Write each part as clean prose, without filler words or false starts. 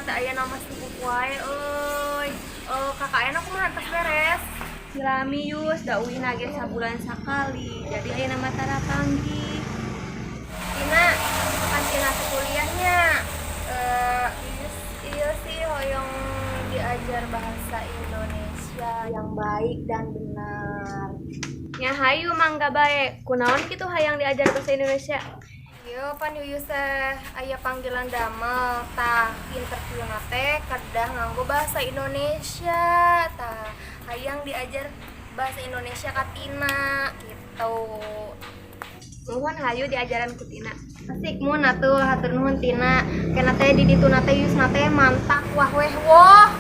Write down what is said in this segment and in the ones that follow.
teh aya nama sibuk wae euy. Kakak aya aku mah tos beres. Silami Yus, da uwi nage sabulan sakali. Jadi aya nama tara panggih. Tina, kan Tina teh kuliahnya. Iya sih hoyong diajar bahasa Indonesia yang baik dan benar. Nya hayu mangga bae. Kunaon kitu hayang diajar bahasa Indonesia? Iya, pan yuyus aya panggilan damel tah interview teh kedah nganggo bahasa Indonesia tah hayang diajar bahasa Indonesia ka Tina gitu. Nuhun hayu diajaran ku Tina. Asik mun atuh hatur nuhun Tina. Kena teh di ditu teh yus teh mantap wah weh woh.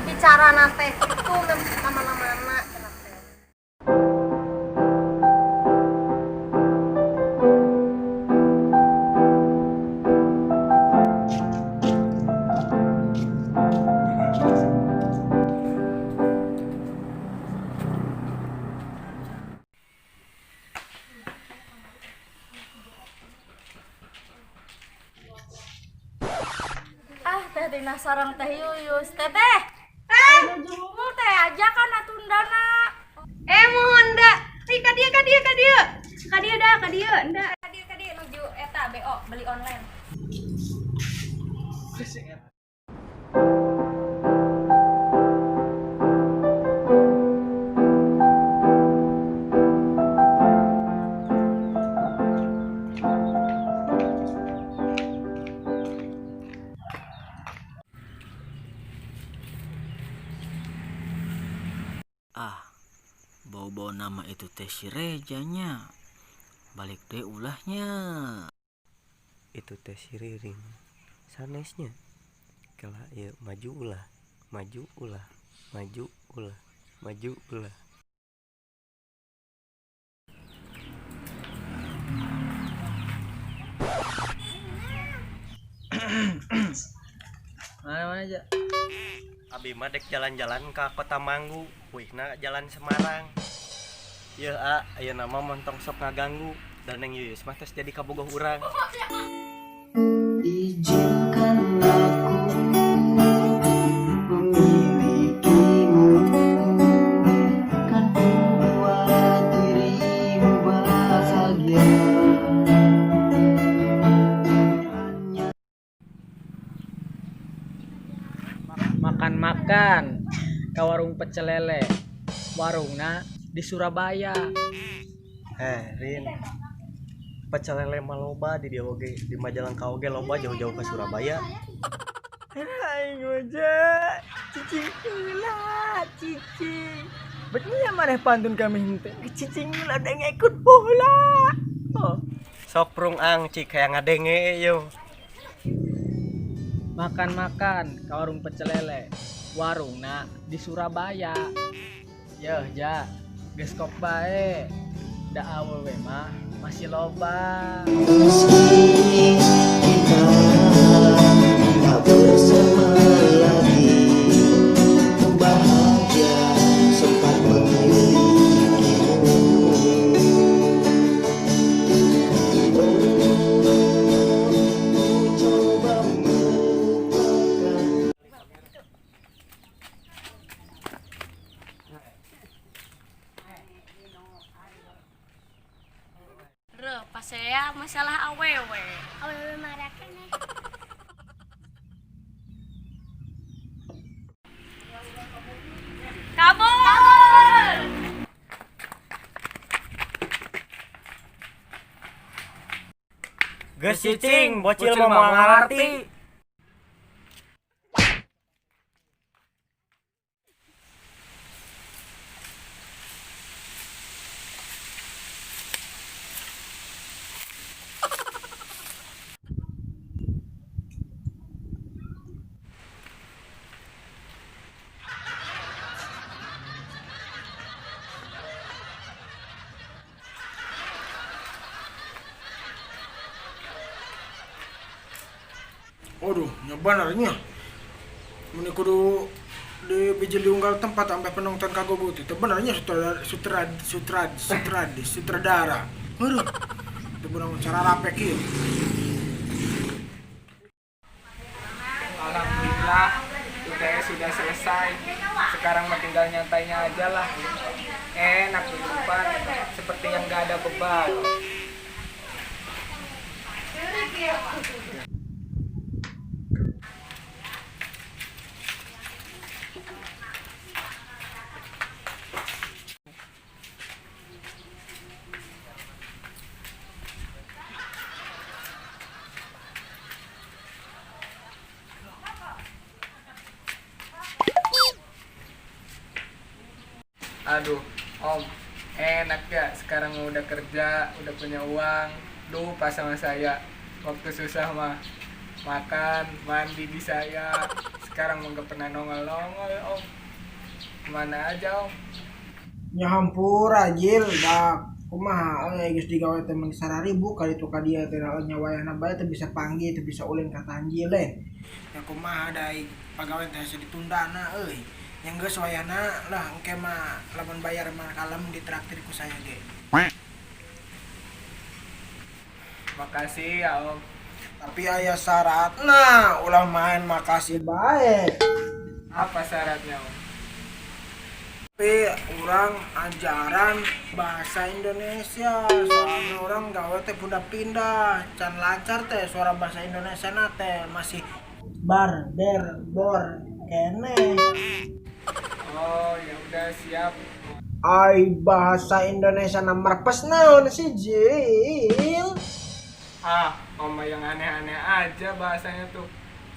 Bicara teh itu lama-lamana kena teh. Teh dina sareng teh yuyus teteh nuju teh aja kan atundana Mohon da. Kadia enda. kadi nuju eta BO beli online. Bau-bau nama itu teh si Rejanya. Balik deh ulahnya. Itu teh si Ririn sanesnya kela ya maju ulah maju ulah maju ulah maju ulah. Mana aja. Abi mah dek jalan-jalan ke kota Manggu, wihna jalan Semarang. Ye aya nama montong sok ngaganggu dan yang Yuyus mah tes jadi kabogoh urang. Izinkan aku memilikimu, kan buat dirimu bahagia. Makan-makan ke warung pecel lele. Warungna di Surabaya. Rin, pecel lele mah loba di dia oge, di Majalengka oge loba jauh-jauh ke Surabaya. Hai ngoja, cicing ulah, cicing. Betul ya mana pantun kami hente. Cicing ulah ada ngikut bola. Oh, Sok prung ang cik kayak ngadenge yo. makan-makan ke warung pecel lele. Warungna di Surabaya. Yeuh ja, geus kok bae. Da awewe mah masih loba. Meski kita tak bersama lagi, bahagia sempat memilikimu. Coba melupakan. Pas saya masalah awewe marakan kabur. Geus cicing, bocil mah moal ngarti. Waduh, nyebanarnya. Muni kudu di bijil diunggal tempat sampai penonton kagogut itu benernya sutradara. Waduh, itu bener cara rapek ieu. Alhamdulillah selesai. Sekarang mah tinggal nyantainya aja lah. Enak kehidupan, seperti yang gak ada beban. Aduh, Om, enak ya sekarang udah kerja, udah punya uang. Lupa sama saya. Waktu susah mah makan, mandi di saya. Sekarang mau gak pernah nongol-nongol, Om. Kemana aja, Om? Ya hampura Jil, dak kumaha geus digawe teh mun sararibu kali tu ka dieu teh nyawayana bae teh bisa panggil teh bisa ulin ka Tanjil ya kumaha dai pagawean teh hese ditundana euy yang geus wayana lah engke mah lamun bayar mah kalem ditraktir ku saya ge. Makasih ya, Om. Tapi aya syaratna ulah main makasih bae. Apa syaratnya, Om? Tapi orang ajaran bahasa Indonesia soalnya orang gawe teh pindah-pindah can lancar teh suara bahasa Indonesia teh masih bar ber bor kene. Oh, ya udah siap. Ai bahasa Indonesia nomor pas naon sih Jil? Ah, Om yang aneh-aneh aja bahasanya tuh.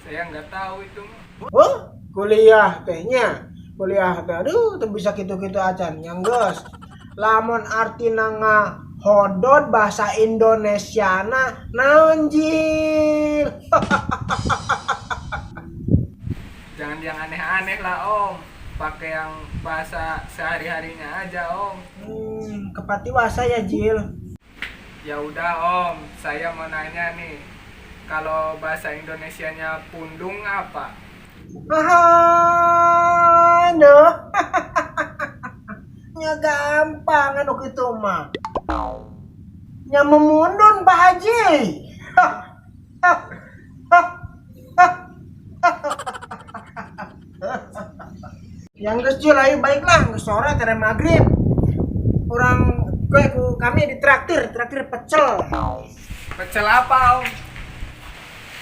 Saya nggak tahu itu. Oh, kuliah tehnya. Kuliah teh aduh teu bisa kitu-kitu acan yang geus. Lamun artina ngahodod bahasa Indonesiana naon Jil? Jangan yang aneh-aneh lah, Om. Pakai yang bahasa sehari-harinya aja, Om. Kepatiwasa ya Jil. Ya udah, Om. Saya mau nanya nih. Kalau bahasa Indonesianya pundung apa? Hano. Nya gampang anu kitu mah. Nya memundun Pak Haji. Yang geus Jil ayo baiklah geus sore tere magrib. Urang kami ditraktir pecel. Pecel apa, Om?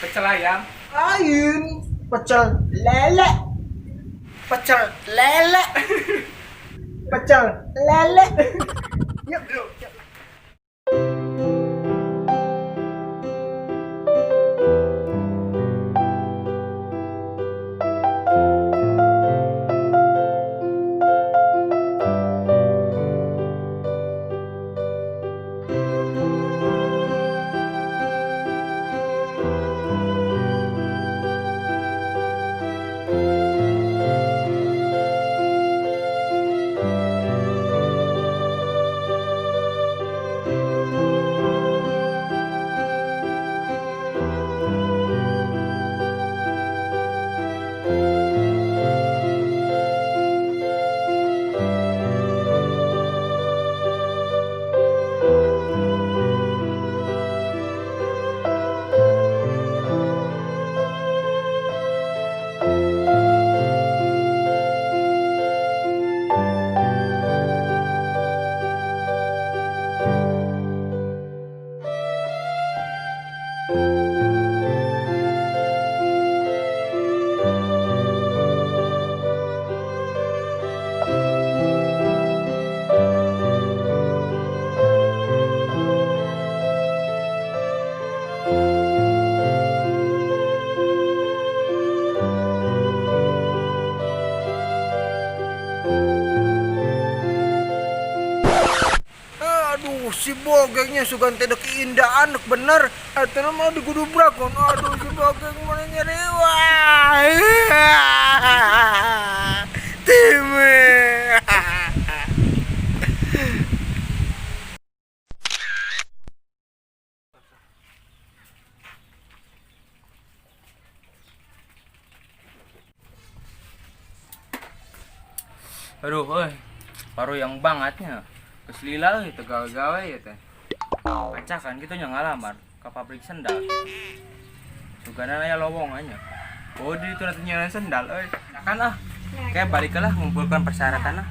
Pecel ayam? Lain pecel lele. Pecel lele. Pecel lele. Yuk, yuk, yuk. Si bogengnya sugan teh dek indah anak bener atuh mau digudubrak kon aduh si bogeng mana nyari wah time Aduh, paru yang bangetnya. Keselila tegal gawe ya teh. Acakan gitu nya ngalamar ke pabrik sendal. Sugana aya lowongannya. Oh di itu nanti nyalan sendal Kan Oke, baliklah ngumpulkan persyaratan lah.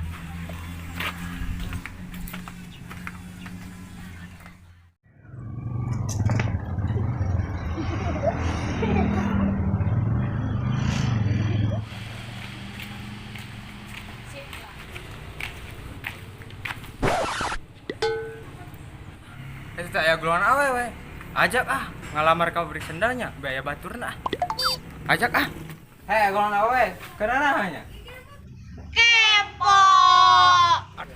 Itu tak ya geluan awewe. Ajak ngalamar kau beri sendalnya, biaya batur nah. Ajak Hei, geluan awewe, kenapa hanya?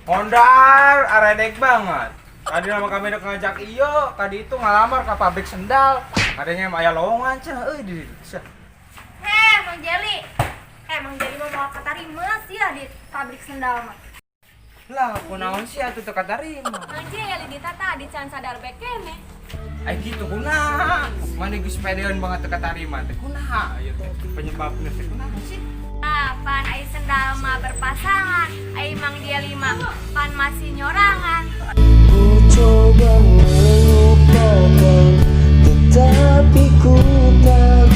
Hondar, aredek banget. Tadi nama kami udah ngajak iyo, tadi itu ngalamar ke pabrik sendal. Adanya mah aya lowongan cenah di. Mang Jeli. Mang Jeli mau katarima sih ya di pabrik sendal mah. Lah, kunaon sih atuh teu katarima. Mang Jeli di tata di can sadar bekene. Ai kitu kunaha? Mani geus pedeun banget teu katarima teh kunaha ieu teh? Penyebabna teh kunaha sih? Pan ai sendal mah berpasangan, ai Mang Jeli mah pan masih nyorangan. Ku coba melupakan, tetapi ku tak